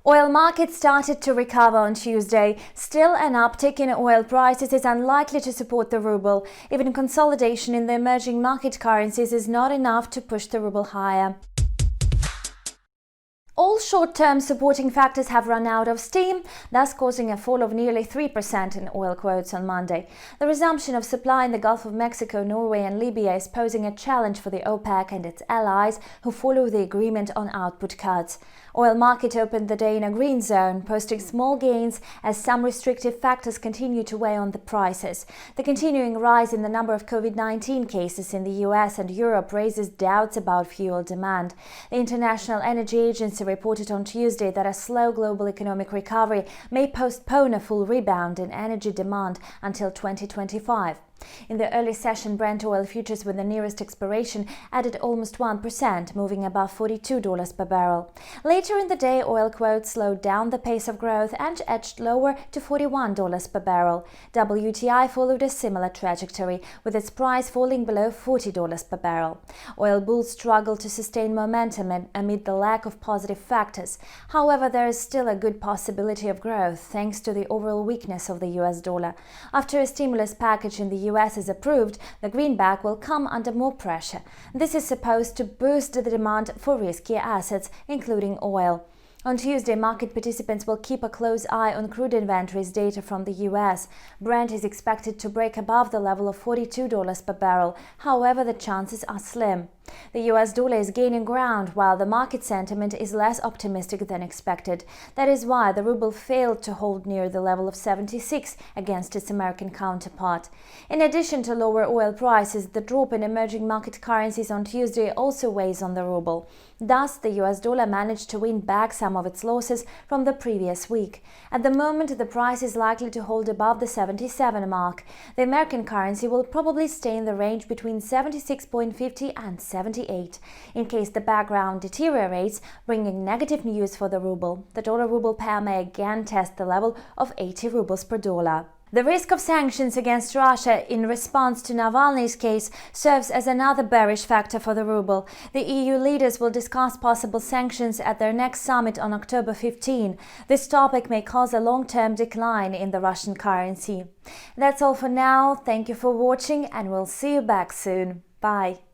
Oil markets started to recover on Tuesday. Still, an uptick in oil prices is unlikely to support the ruble. Even consolidation in the emerging market currencies is not enough to push the ruble higher. All short-term supporting factors have run out of steam, thus causing a fall of nearly 3% in oil quotes on Monday. The resumption of supply in the Gulf of Mexico, Norway and Libya is posing a challenge for the OPEC and its allies who follow the agreement on output cuts. Oil market opened the day in a green zone, posting small gains as some restrictive factors continue to weigh on the prices. The continuing rise in the number of COVID-19 cases in the US and Europe raises doubts about fuel demand. The International Energy Agency reported on Tuesday that a slow global economic recovery may postpone a full rebound in energy demand until 2025. In the early session, Brent oil futures with the nearest expiration added almost 1%, moving above $42 per barrel. Later in the day, oil quotes slowed down the pace of growth and edged lower to $41 per barrel. WTI followed a similar trajectory, with its price falling below $40 per barrel. Oil bulls struggled to sustain momentum amid the lack of positive factors. However, there is still a good possibility of growth thanks to the overall weakness of the US dollar. After a stimulus package in the US is approved, the greenback will come under more pressure. This is supposed to boost the demand for riskier assets, including oil. On Tuesday, market participants will keep a close eye on crude inventories data from the US. Brent is expected to break above the level of $42 per barrel. However, the chances are slim. The US dollar is gaining ground while the market sentiment is less optimistic than expected. That is why the ruble failed to hold near the level of 76 against its American counterpart. In addition to lower oil prices, the drop in emerging market currencies on Tuesday also weighs on the ruble. Thus, the US dollar managed to win back some of its losses from the previous week. At the moment, the price is likely to hold above the 77 mark. The American currency will probably stay in the range between 76.50 and 78. In case the background deteriorates, bringing negative news for the ruble, the dollar-ruble pair may again test the level of 80 rubles per dollar. The risk of sanctions against Russia in response to Navalny's case serves as another bearish factor for the ruble. The EU leaders will discuss possible sanctions at their next summit on October 15. This topic may cause a long-term decline in the Russian currency. That's all for now. Thank you for watching and we'll see you back soon. Bye.